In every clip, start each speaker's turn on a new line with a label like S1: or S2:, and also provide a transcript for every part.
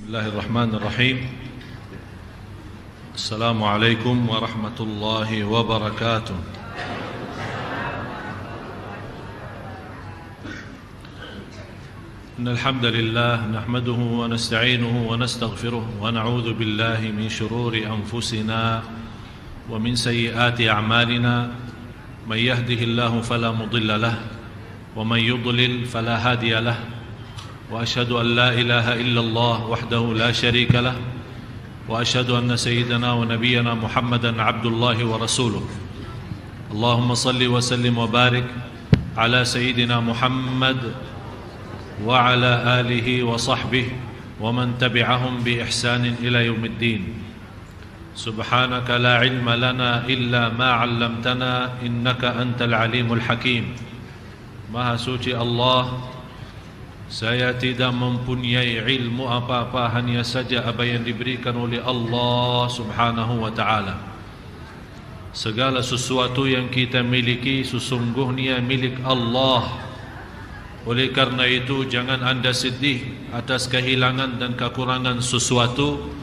S1: Bismillahirrahmanirrahim. Assalamualaikum warahmatullahi wabarakatuh. Innal hamdalillah nahmaduhu wa nasta'inuhu wa nastaghfiruh wa na'udzu billahi min shururi anfusina wa min sayyiati a'malina. May yahdihillahu fala mudilla lahu wa may yudlil fala hadiya lahu. وأشهد أن لا إله إلا الله وحده لا شريك له وأشهد أن سيدنا ونبينا محمدا عبد الله ورسوله. اللهم صل وسلم وبارك على سيدنا محمد وعلى آله وصحبه ومن تبعهم بإحسان إلى يوم الدين. سبحانك لا علم لنا إلا ما علمتنا إنك أنت العليم الحكيم. Maha suci Allah, saya tidak mempunyai ilmu apa-apa, hanya saja apa yang diberikan oleh Allah Subhanahu wa ta'ala. Segala sesuatu yang kita miliki sesungguhnya milik Allah. Oleh karena itu jangan anda sedih atas kehilangan dan kekurangan sesuatu,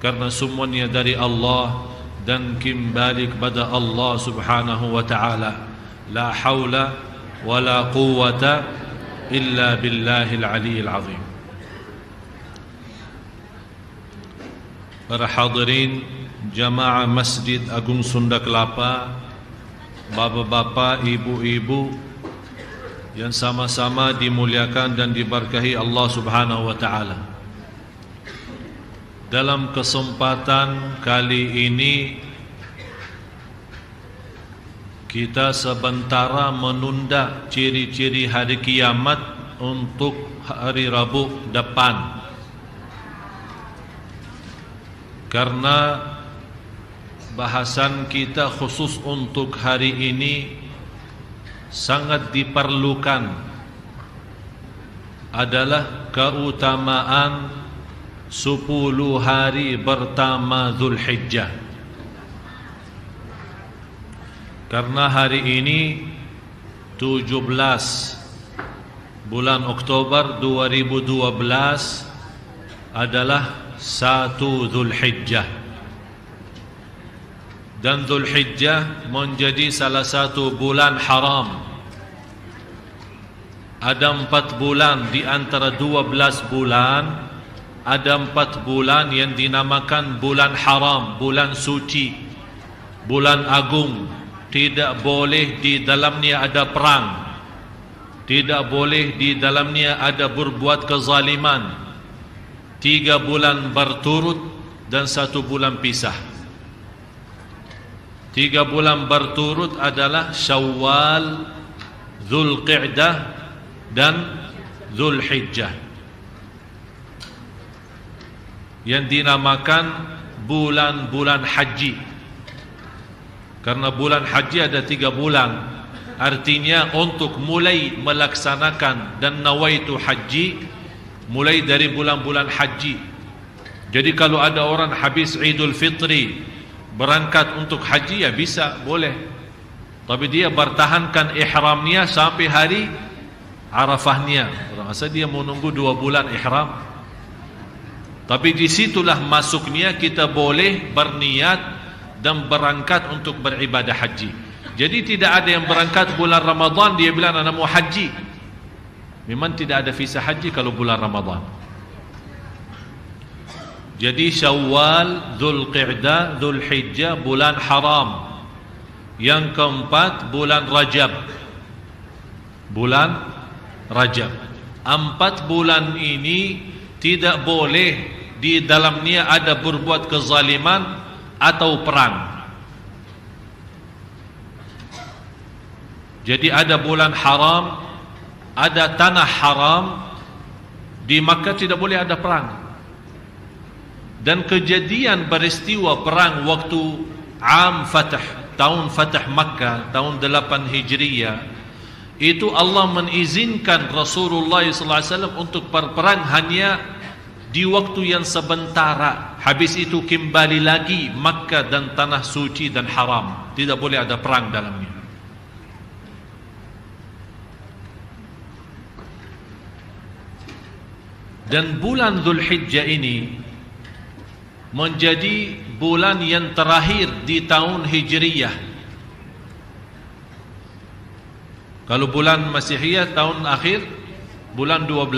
S1: karena semuanya dari Allah dan kembali kepada Allah Subhanahu wa ta'ala. La haula wa la quwwata illa billahil aliyyil azim. Para hadirin jamaah Masjid Agung Sunda Kelapa, bapak-bapak, ibu-ibu yang sama-sama dimuliakan dan diberkahi Allah Subhanahu wa ta'ala. Dalam kesempatan kali ini kita sementara menunda ciri-ciri hari kiamat untuk hari Rabu depan, karena bahasan kita khusus untuk hari ini sangat diperlukan adalah keutamaan 10 hari pertama Zulhijjah. Karena hari ini 17 bulan Oktober 2012 adalah 1 Zulhijjah. Dan Zulhijjah menjadi salah satu bulan haram. Ada 4 bulan di antara 12 bulan, ada 4 bulan yang dinamakan bulan haram, bulan suci, bulan agung. Tidak boleh di dalamnya ada perang, tidak boleh di dalamnya ada berbuat kezaliman. 3 bulan berturut dan 1 bulan pisah. 3 bulan berturut adalah Syawal, Zulqa'dah dan Zulhijjah, yang dinamakan bulan-bulan haji. Karena bulan haji ada 3 bulan. Artinya untuk mulai melaksanakan dan nawaitu haji mulai dari bulan-bulan haji. Jadi kalau ada orang habis Idul Fitri berangkat untuk haji, ya bisa, boleh. Tapi dia bertahankan ihramnya sampai hari Arafahnya. Orang asal dia mau nunggu 2 bulan ihram. Tapi disitulah masuknya kita boleh berniat dan berangkat untuk beribadah haji. Jadi tidak ada yang berangkat bulan Ramadan dia bilang anak mau haji. Memang tidak ada visa haji kalau bulan Ramadan. Jadi Syawal, Zulqa'dah, Zulhijjah bulan haram. Yang keempat bulan Rajab. Bulan Rajab. 4 bulan ini tidak boleh di dalamnya ada berbuat kezaliman atau perang. Jadi ada bulan haram, ada tanah haram. Di Makkah tidak boleh ada perang. Dan kejadian peristiwa perang waktu Am Fatah, tahun Fatah Makkah, tahun 8 Hijriyah, itu Allah mengizinkan Rasulullah SAW untuk berperang hanya di waktu yang sementara. Habis itu kembali lagi Makkah dan tanah suci dan haram. Tidak boleh ada perang dalamnya. Dan bulan Dzulhijjah ini menjadi bulan yang terakhir di tahun Hijriyah. Kalau bulan Masihiyah tahun akhir bulan 12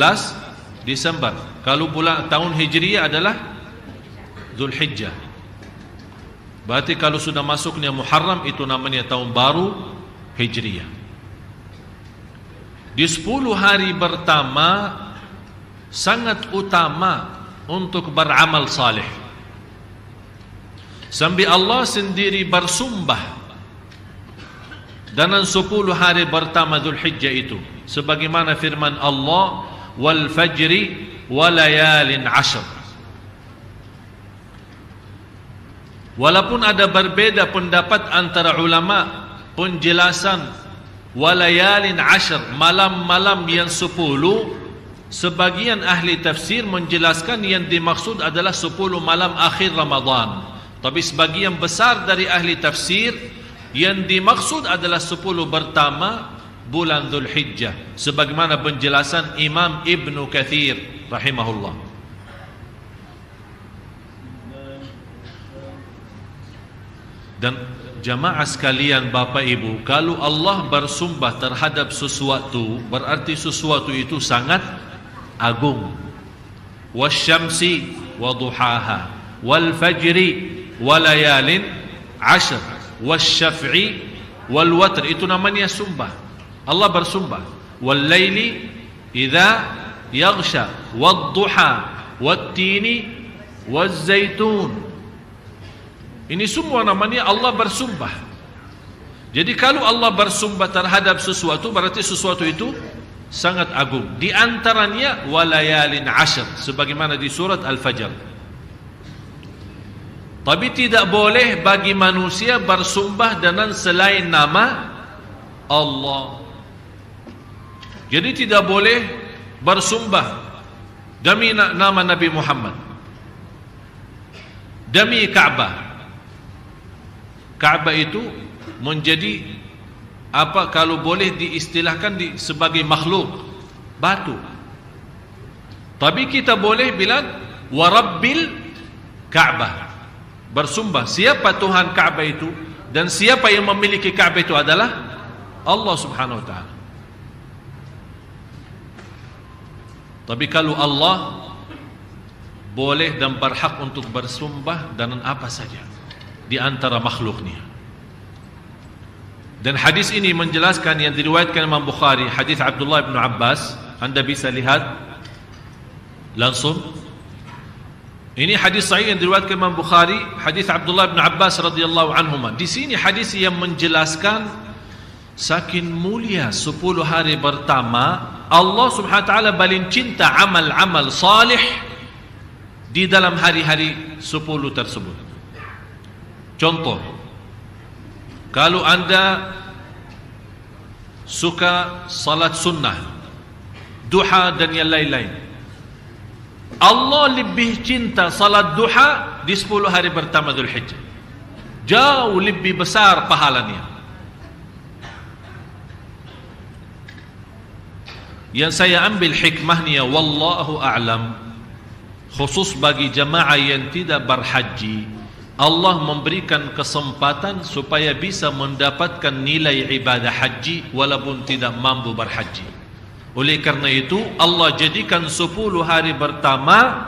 S1: Desember. Kalau bulan tahun Hijriyah adalah Dzulhijjah. Berarti kalau sudah masuknya Muharram itu namanya tahun baru Hijriyah. Di 10 hari pertama sangat utama untuk beramal saleh. Sampai Allah sendiri bersumpah dalam 10 hari pertama Dzulhijjah itu, sebagaimana firman Allah, wal fajri wa layalin ashr. Walaupun ada berbeda pendapat antara ulama, penjelasan walayalin ashr, malam-malam yang 10, sebagian ahli tafsir menjelaskan yang dimaksud adalah 10 malam akhir Ramadan. Tapi sebagian besar dari ahli tafsir yang dimaksud adalah 10 pertama bulan Dzulhijjah, sebagaimana penjelasan Imam Ibnu Katsir rahimahullah. Dan jamaah sekalian, Bapak Ibu, kalau Allah bersumpah terhadap sesuatu, berarti sesuatu itu sangat agung. Wasyamsi wa duhaha wal fajri wa layalin ashr wasyaf'i wal watr, itu namanya sumpah. Allah bersumpah, wal laili idza yaghsha wad duha wat tini waz zaitun. Ini semua namanya Allah bersumpah. Jadi kalau Allah bersumpah terhadap sesuatu, berarti sesuatu itu sangat agung. Di antaranya walayalin ashr, sebagaimana di surat Al-Fajr. Tapi tidak boleh bagi manusia bersumpah dengan selain nama Allah. Jadi tidak boleh bersumpah demi nama Nabi Muhammad, demi Ka'bah. Ka'bah itu menjadi apa, kalau boleh diistilahkan sebagai makhluk, batu. Tapi kita boleh bilang warabbil Ka'bah, bersumpah siapa Tuhan Ka'bah itu, dan siapa yang memiliki Ka'bah itu adalah Allah Subhanahu wa ta'ala. Tapi kalau Allah boleh dan berhak untuk bersumpah dengan apa saja di antara makhluknya. Dan hadis ini menjelaskan yang diriwayatkan Imam Bukhari, hadis Abdullah bin Abbas. Anda bisa lihat langsung. Ini hadis sahih yang diriwayatkan Imam Bukhari, hadis Abdullah bin Abbas radhiyallahu anhuma. Di sini hadis yang menjelaskan saking mulia 10 hari pertama, Allah Subhanahu wa taala paling cinta amal-amal salih di dalam hari-hari 10 tersebut. Contoh, kalau anda suka salat sunnah, duha dan yang lain-lain, Allah lebih cinta salat duha di 10 hari pertama Dzulhijjah. Jauh lebih besar pahalanya. Yang saya ambil hikmahnya, wallahu a'lam, khusus bagi jamaah yang tidak berhaji, Allah memberikan kesempatan supaya bisa mendapatkan nilai ibadah haji walaupun tidak mampu berhaji. Oleh karena itu Allah jadikan 10 hari pertama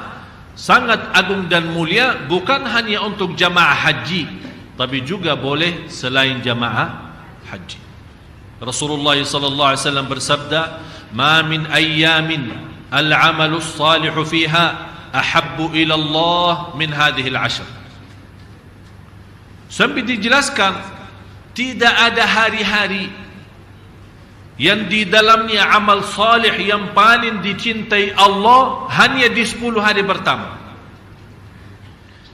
S1: sangat agung dan mulia, bukan hanya untuk jamaah haji, tapi juga boleh selain jamaah haji. Rasulullah sallallahu alaihi wasallam bersabda, "Ma min ayyamin al-'amalu as-salihu fiha ahabbu ila Allah min hadhihi al-'ashr." Sampai dijelaskan tidak ada hari-hari yang di dalamnya amal salih yang paling dicintai Allah hanya di 10 hari pertama.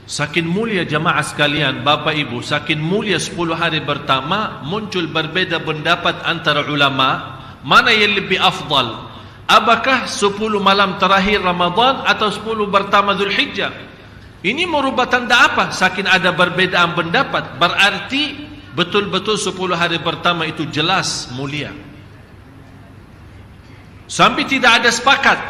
S1: Saking mulia jamaah sekalian, Bapak Ibu, saking mulia 10 hari pertama, muncul berbeda pendapat antara ulama mana yang lebih afdal. Apakah 10 malam terakhir Ramadan atau 10 pertama Dzulhijjah? Ini merubah tanda apa? Saking ada perbedaan pendapat, berarti betul-betul 10 hari pertama itu jelas mulia. Sampai tidak ada sepakat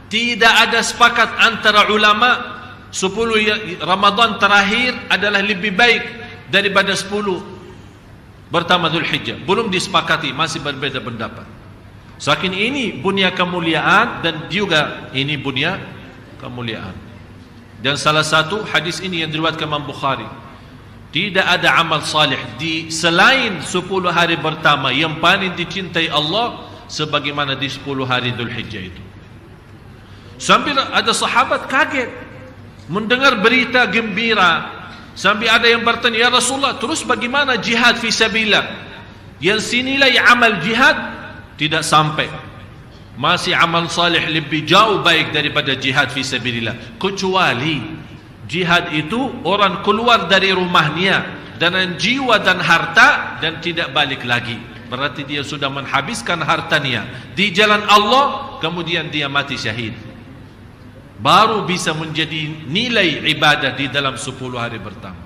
S1: Tidak ada sepakat antara ulama 10 Ramadan terakhir adalah lebih baik daripada 10 pertama Dzulhijjah. Belum disepakati, masih berbeza pendapat. Saking ini bunya kemuliaan dan juga ini bunya kemuliaan. Dan salah satu hadis ini yang diriwayatkan Imam Bukhari, tidak ada amal salih di selain 10 hari pertama yang paling dicintai Allah sebagaimana di 10 hari Dzulhijjah itu. Sampai ada sahabat kaget mendengar berita gembira, sampai ada yang bertanya, ya Rasulullah, terus bagaimana jihad fi sabilillah? Yang sinilai amal jihad tidak sampai. Masih amal salih lebih jauh baik daripada jihad fi sabilillah. Kecuali jihad itu orang keluar dari rumahnya dengan jiwa dan harta dan tidak balik lagi. Berarti dia sudah menghabiskan hartanya di jalan Allah, kemudian dia mati syahid. Baru bisa menjadi nilai ibadah di dalam 10 hari pertama.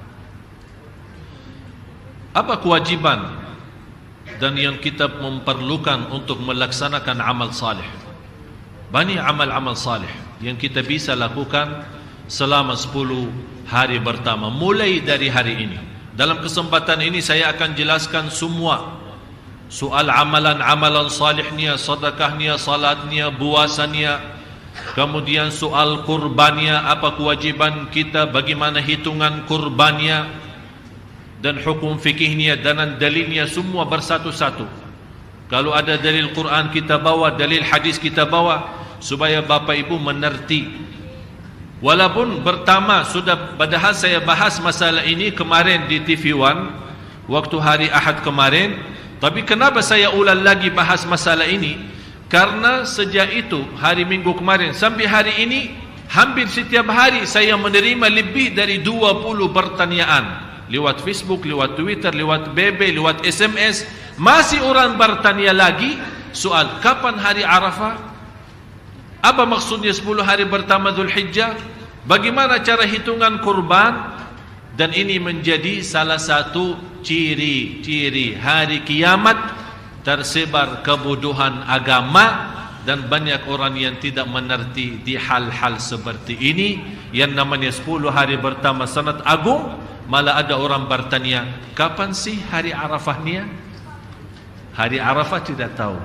S1: Apa kewajiban dan yang kita memerlukan untuk melaksanakan amal salih? Banyak amal-amal salih yang kita bisa lakukan selama 10 hari pertama, mulai dari hari ini. Dalam kesempatan ini saya akan jelaskan semua soal amalan-amalan salihnya, sedekahnya, salatnya, puasanya, kemudian soal kurbannya, apa kewajiban kita, bagaimana hitungan kurbannya, dan hukum fikihnya dan dalilnya semua bersatu-satu. Kalau ada dalil Quran kita bawa, dalil hadis kita bawa, supaya Bapak Ibu mengerti. Walaupun pertama sudah, padahal saya bahas masalah ini kemarin di TV One waktu hari Ahad kemarin, tapi kenapa saya ulang lagi bahas masalah ini? Karena sejak itu hari Minggu kemarin sampai hari ini, hampir setiap hari saya menerima lebih dari 20 pertanyaan lewat Facebook, lewat Twitter, lewat BB, lewat SMS. Masih orang bertanya lagi soal kapan hari Arafah, apa maksudnya 10 hari pertama Dzulhijjah, bagaimana cara hitungan kurban. Dan ini menjadi salah satu ciri-ciri hari kiamat. Tersebar kebodohan agama dan banyak orang yang tidak mengerti di hal-hal seperti ini. Yang namanya 10 hari pertama sangat agung, malah ada orang bertanya, kapan sih hari Arafahnya? Hari Arafah tidak tahu.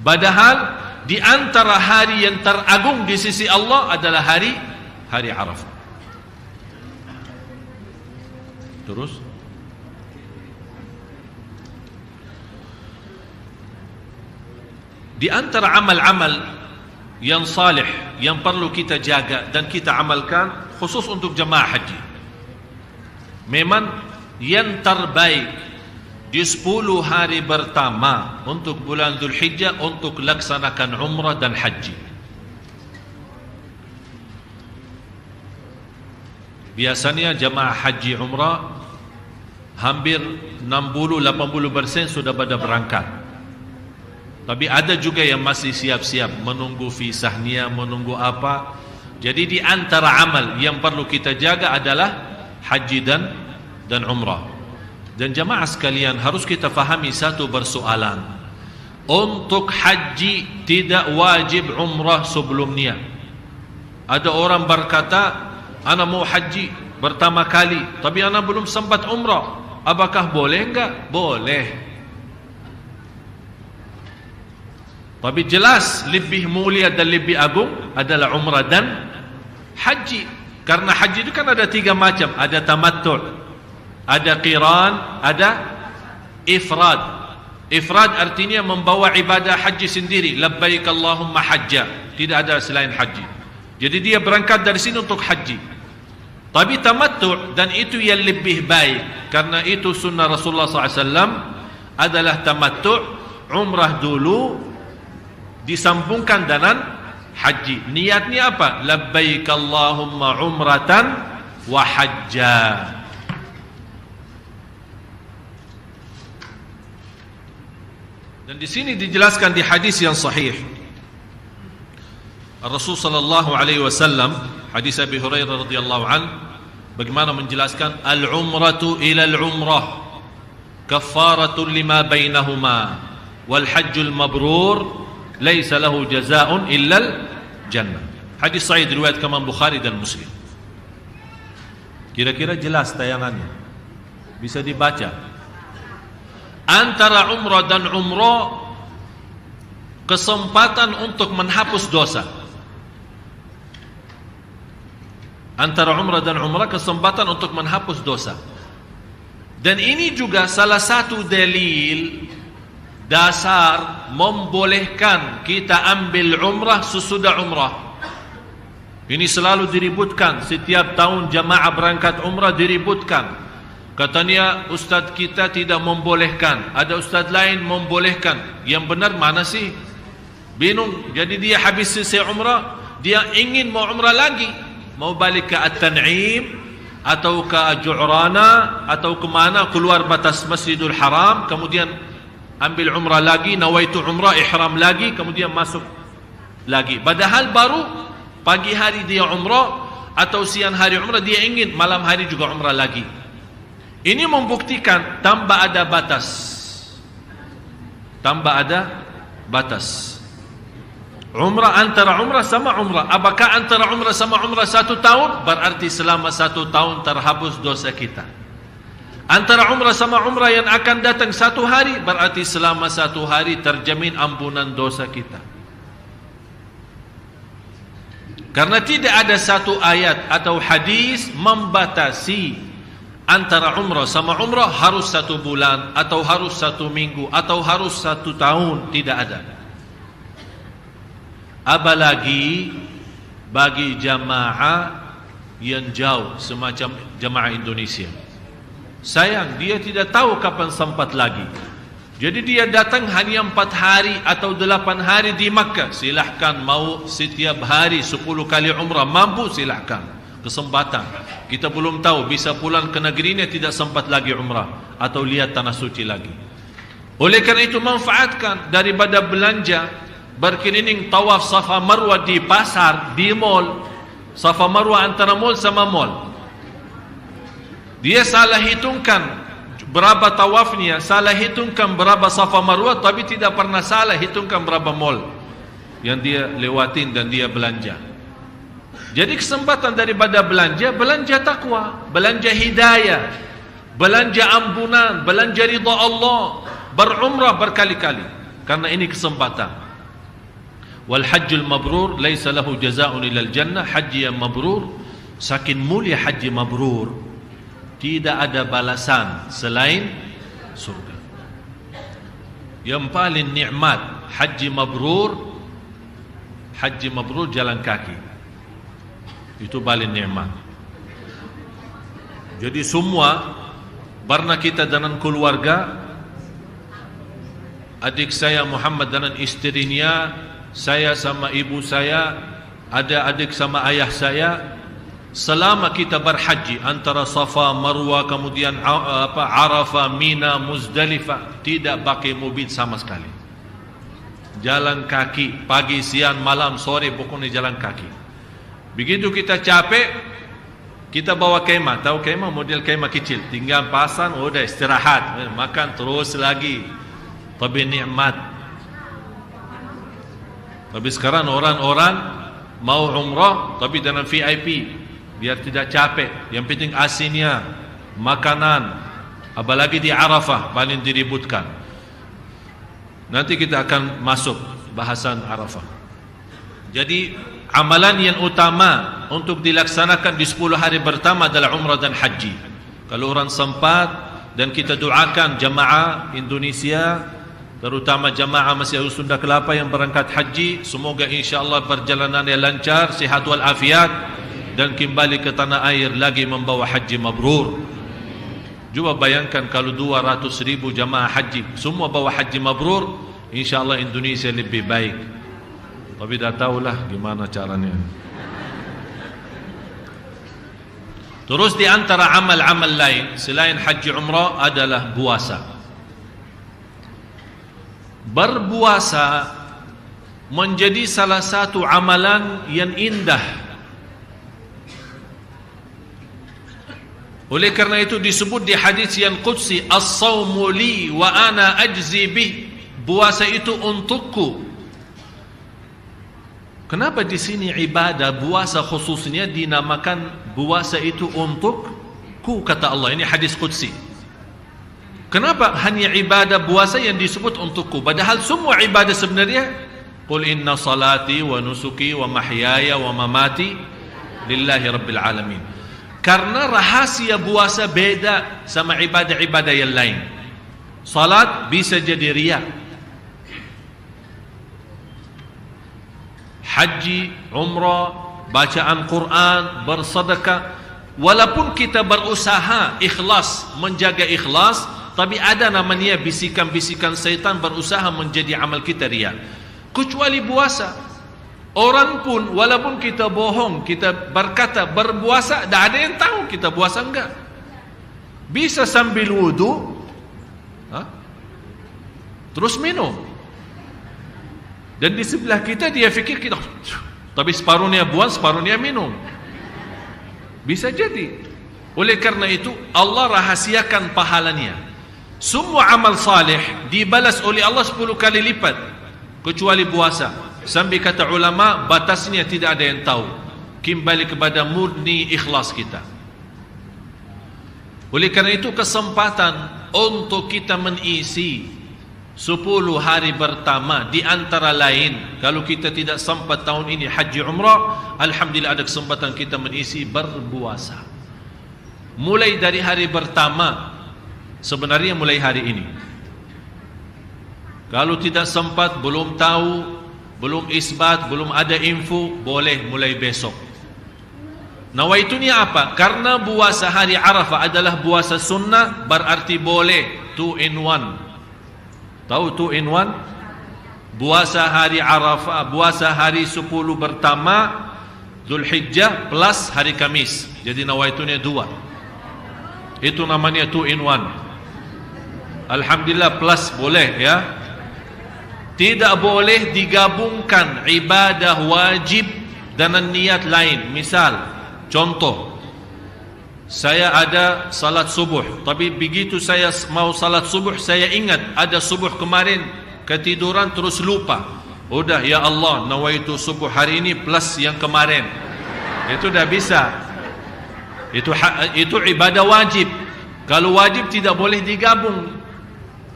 S1: Padahal di antara hari yang teragung di sisi Allah adalah hari Arafah. Terus di antara amal-amal yang salih yang perlu kita jaga dan kita amalkan khusus untuk jemaah haji, memang yang terbaik di 10 hari pertama untuk bulan Dzulhijjah untuk laksanakan umrah dan haji. Biasanya jemaah haji umrah hampir 60-80% sudah pada berangkat. Tapi ada juga yang masih siap-siap menunggu visahnya, menunggu apa. Jadi di antara amal yang perlu kita jaga adalah haji dan umrah. Dan jamaah sekalian, harus kita fahami satu persoalan. Untuk haji tidak wajib umrah sebelumnya. Ada orang berkata, ana mau haji pertama kali, tapi ana belum sempat umrah. Apakah boleh enggak? Boleh. Tapi jelas lebih mulia dan lebih agung adalah umrah dan haji. Karena haji itu kan ada 3 macam. Ada tamattu', ada qiran, ada ifrad. Ifrad artinya membawa ibadah haji sendiri. Labbaik Allahumma hajja. Tidak ada selain haji. Jadi dia berangkat dari sini untuk haji. Tapi tamattu', dan itu yang lebih baik. Karena itu sunnah Rasulullah SAW adalah tamattu', umrah dulu, disambungkan dengan haji. Niatnya apa? Labbaik Allahumma umratan wa hajja. Dan di sini dijelaskan di hadis yang sahih. Rasul sallallahu alaihi wasallam, hadis Abi Hurairah radhiyallahu an, bagaimana menjelaskan al-umratu ila al-umrah kaffaratun lima bainahuma wal hajjul mabrur laisa lahu jazaa'un illal jannah. Hadis sahih diriwayatkan Imam Bukhari dan Muslim. Kira-kira jelas tayangannya, bisa dibaca. Antara umrah dan umrah, kesempatan untuk menghapus dosa. Antara umrah dan umrah, kesempatan untuk menghapus dosa. Dan ini juga salah satu dalil dasar membolehkan kita ambil umrah sesudah umrah. Ini selalu diributkan. Setiap tahun jamaah berangkat umrah diributkan. Katanya ustaz kita tidak membolehkan, ada ustaz lain membolehkan. Yang benar mana sih? Bingung. Jadi dia habis selesai umrah, dia ingin mau umrah lagi, mau balik ke At-Tan'im atau ke Ju'rana atau ke mana, keluar batas Masjidul Haram, kemudian ambil umrah lagi, nawaitu umrah, ihram lagi, kemudian masuk lagi. Padahal baru pagi hari dia umrah atau siang hari umrah, dia ingin malam hari juga umrah lagi. Ini membuktikan tanpa ada batas. Tanpa ada batas. Umrah antara umrah sama umrah. Apakah antara umrah sama umrah 1 tahun? Berarti selama 1 tahun terhapus dosa kita. Antara umrah sama umrah yang akan datang 1 hari, berarti selama 1 hari terjamin ampunan dosa kita. Karena tidak ada satu ayat atau hadis membatasi antara umrah sama umrah harus 1 bulan atau harus 1 minggu atau harus 1 tahun. Tidak ada. Apalagi bagi jamaah yang jauh semacam jamaah Indonesia. Sayang, dia tidak tahu kapan sempat lagi. Jadi dia datang hanya 4 hari atau 8 hari di Makkah. Silahkan, mau setiap hari 10 kali umrah, mampu silahkan. Kesempatan. Kita belum tahu, bisa pulang ke negerinya tidak sempat lagi umrah atau lihat tanah suci lagi. Oleh karena itu manfaatkan, daripada belanja berkeliling tawaf Safa Marwah di pasar, di mall. Safa Marwah antara mall sama mall. Dia salah hitungkan berapa tawafnya, salah hitungkan berapa Safa Marwah, tapi tidak pernah salah hitungkan berapa mall yang dia lewatin dan dia belanja. Jadi kesempatan daripada belanja, belanja takwa, belanja hidayah, belanja ampunan, belanja ridha Allah, berumrah berkali-kali. Karena ini kesempatan. Wal hajjul mabrur laisa lahu jazaa'un ilal jannah. Haji yang mabrur, saking mulia haji mabrur, tidak ada balasan selain surga. Yang paling nikmat haji mabrur jalan kaki. Itu paling nikmat. Jadi semua pernah kita dengan keluarga, adik saya Muhammad dengan istrinya, saya sama ibu saya, ada adik sama ayah saya. Selama kita berhaji antara Safa, Marwah, kemudian Arafah, Mina, Muzdalifah, tidak pakai mobil sama sekali. Jalan kaki, pagi, siang, malam, sore, pokoknya jalan kaki. Begitu kita capek, kita bawa kemah. Tahu kemah? Model kemah kecil. Tinggal pasang, udah istirahat, makan terus lagi. Tapi nikmat. Tapi sekarang orang-orang mau umrah tapi dengan VIP, biar tidak capek. Yang penting asinnya, makanan, apalagi di Arafah paling diributkan. Nanti kita akan masuk bahasan Arafah. Jadi amalan yang utama untuk dilaksanakan di 10 hari pertama adalah umrah dan haji. Kalau orang sempat, dan kita doakan jamaah Indonesia, terutama jamaah Masjid Sunda Kelapa yang berangkat haji, semoga insyaAllah perjalanannya lancar, sihat walafiat, dan kembali ke tanah air lagi membawa haji mabrur. Coba bayangkan kalau 200.000 jamaah haji semua bawa haji mabrur, insyaAllah Indonesia lebih baik. Tapi dah tahulah gimana caranya. Terus di antara amal-amal lain selain haji umrah adalah puasa. Berpuasa menjadi salah satu amalan yang indah. Oleh karena itu disebut di hadis yang qudsi, as-sawmu li wa ana ajzi bih. Puasa itu untukku Kenapa di sini ibadah puasa khususnya dinamakan puasa itu untukku, kata Allah. Ini hadis qudsi. Kenapa hanya ibadah puasa yang disebut untukku? Padahal semua ibadah sebenarnya, qul inna salati wa nusuki wa mahyaya wa mamati lillahi rabbil alamin. Karena rahasia puasa beda sama ibadah-ibadah yang lain. Salat bisa jadi riya, haji, umrah, bacaan Quran, bersedekah, walaupun kita berusaha ikhlas, menjaga ikhlas, tapi ada namanya bisikan-bisikan syaitan berusaha menjadi amal kita riya. Kecuali puasa, orang pun walaupun kita bohong, kita berkata berpuasa, tak ada yang tahu kita puasa enggak. Bisa sambil wudu, terus minum, dan di sebelah kita dia fikir kita, tapi separuhnya buang, separuhnya minum. Bisa jadi. Oleh karena itu Allah rahasiakan pahalanya. Semua amal salih dibalas oleh Allah 10 kali lipat, kecuali puasa. Sampai kata ulama, batasnya tidak ada yang tahu. Kembali kepada murni ikhlas kita. Oleh karena itu kesempatan untuk kita mengisi 10 hari pertama, di antara lain, kalau kita tidak sempat tahun ini haji umrah, alhamdulillah ada kesempatan kita mengisi berpuasa. Mulai dari hari pertama, sebenarnya mulai hari ini. Kalau tidak sempat, belum tahu, belum isbat, belum ada info, boleh mulai besok. Nawaitunya apa? Karena puasa hari Arafah adalah puasa sunnah, berarti boleh 2 in 1. Tahu 2 in 1? Puasa hari Arafah, puasa hari 10 pertama Zulhijjah plus hari Kamis. Jadi nawaitunya 2. Itu namanya 2 in 1. Alhamdulillah, plus boleh ya. Tidak boleh digabungkan ibadah wajib dengan niat lain. Misal, contoh, saya ada salat subuh, tapi begitu saya mau salat subuh, saya ingat ada subuh kemarin, ketiduran terus lupa. Udah, ya Allah, nawaitu subuh hari ini plus yang kemarin. Itu dah bisa. Itu ibadah wajib. Kalau wajib tidak boleh digabung.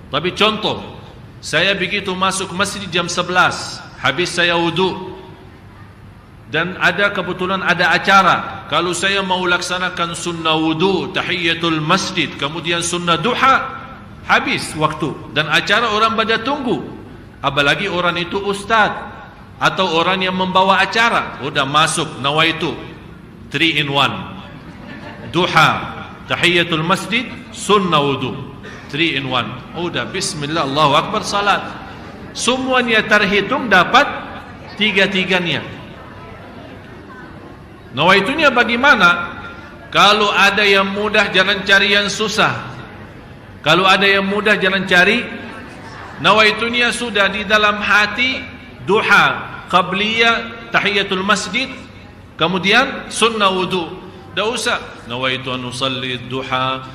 S1: Tapi contoh, saya begitu masuk masjid jam 11, habis saya wudu, dan ada kebetulan ada acara. Kalau saya mau laksanakan sunnah wudu, tahiyatul masjid, kemudian sunnah duha, habis waktu, dan acara orang pada tunggu. Apalagi orang itu ustaz atau orang yang membawa acara, udah masuk nawaitu 3 in 1, duha, tahiyatul masjid, sunnah wudu, 3 in 1. Udah, bismillah, Allahu akbar, salat. Semuanya terhitung dapat 3-3-nya. Nawaitunya bagaimana? Kalau ada yang mudah, jangan cari yang susah. Kalau ada yang mudah, jangan cari. Nawaitunya sudah di dalam hati, duha, qabliyah, tahiyatul masjid, kemudian sunnah wudu. Tak usah nawaitu an usalli duha,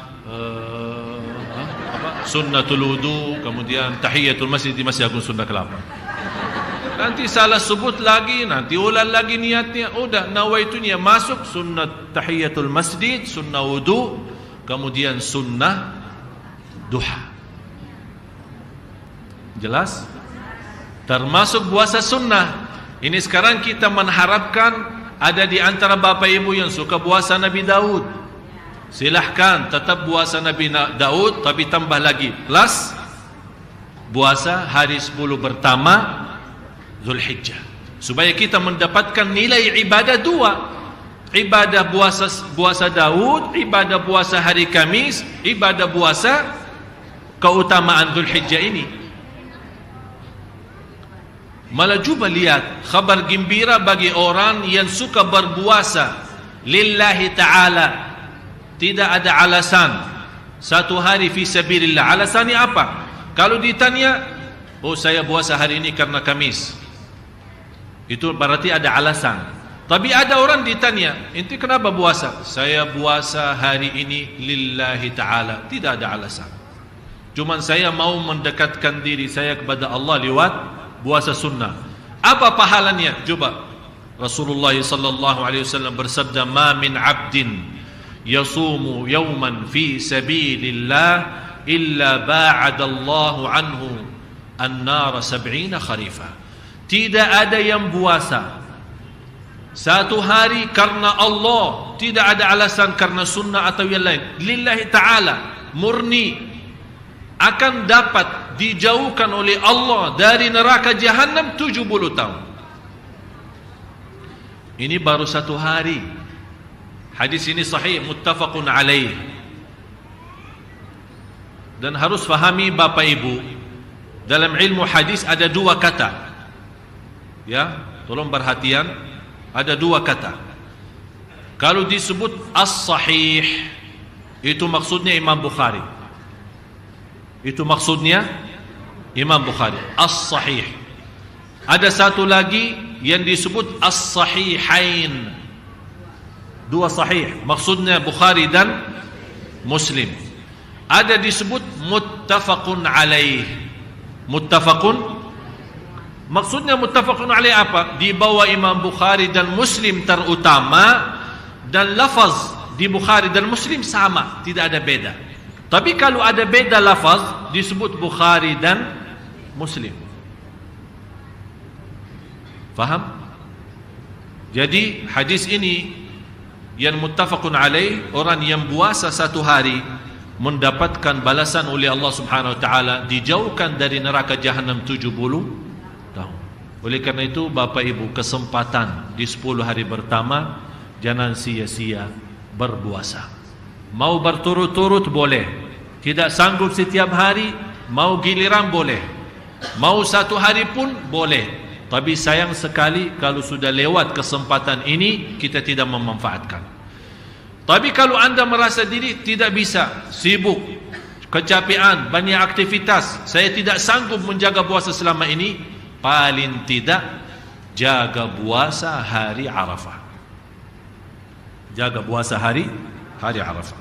S1: sunnatul wudu, kemudian tahiyatul masjid di Masjid Agung Sunda Kelapa. Nanti salah sebut lagi, nanti ulang lagi niatnya. Udah, nawaitunya masuk sunnah tahiyatul masjid, sunnah wudu, kemudian sunnah duha. Jelas? Termasuk puasa sunnah. Ini sekarang kita mengharapkan ada di antara bapak ibu yang suka puasa Nabi Daud. Silahkan tetap puasa Nabi Daud, tapi tambah lagi plus puasa hari 10 pertama Zulhijjah, supaya kita mendapatkan nilai ibadah 2. Ibadah puasa Daud, ibadah puasa hari Kamis, ibadah puasa keutamaan Zulhijjah ini. Malah cuba lihat kabar gembira bagi orang yang suka berpuasa lillahi ta'ala. Tidak ada alasan. Satu hari fi sabilillah. Alasannya apa? Kalau ditanya, oh saya puasa hari ini karena Kamis, itu berarti ada alasan. Tapi ada orang ditanya, ente kenapa puasa? Saya puasa hari ini lillahi ta'ala. Tidak ada alasan. Cuman saya mau mendekatkan diri saya kepada Allah lewat puasa sunnah. Apa pahalanya? Coba Rasulullah sallallahu alaihi wasallam bersabda, "Ma min 'abdin yasumu yawman fi sabilillah illa ba'ada Allahu anhu an-nar 70 kharifa." Tidak ada yang puasa satu hari karena Allah, tidak ada alasan karena sunnah atau yang lain, lillahi ta'ala, murni, akan dapat dijauhkan oleh Allah dari neraka Jahannam 70 tahun. Ini baru satu hari. Hadis ini sahih, muttafaqun alaih. Dan harus fahami Bapak Ibu, dalam ilmu hadis ada dua kata. Ya, tolong perhatian. Ada dua kata. Kalau disebut as-sahih, itu maksudnya Imam Bukhari. Itu maksudnya Imam Bukhari. As-sahih. Ada satu lagi yang disebut as-sahihain. Dua sahih, maksudnya Bukhari dan Muslim. Ada disebut muttafaqun alaih. Muttafaqun, maksudnya muttafaqun alaih apa? Di bawah Imam Bukhari dan Muslim terutama, dan lafaz di Bukhari dan Muslim sama, tidak ada beda. Tapi kalau ada beda lafaz, disebut Bukhari dan Muslim. Faham? Jadi hadis ini yang muttafaqun alaih, orang yang puasa satu hari mendapatkan balasan oleh Allah Subhanahu wa taala, dijauhkan dari neraka Jahannam 70 tahun. Oleh karena itu Bapak Ibu, kesempatan di 10 hari pertama jangan sia-sia berpuasa. Mau berturut-turut boleh, tidak sanggup setiap hari, mau giliran boleh, mau satu hari pun boleh. Tapi sayang sekali kalau sudah lewat kesempatan ini kita tidak memanfaatkan. Tapi kalau anda merasa diri tidak bisa, sibuk, kecapean, banyak aktivitas, saya tidak sanggup menjaga puasa selama ini, paling tidak jaga puasa hari Arafah. Jaga puasa hari Arafah.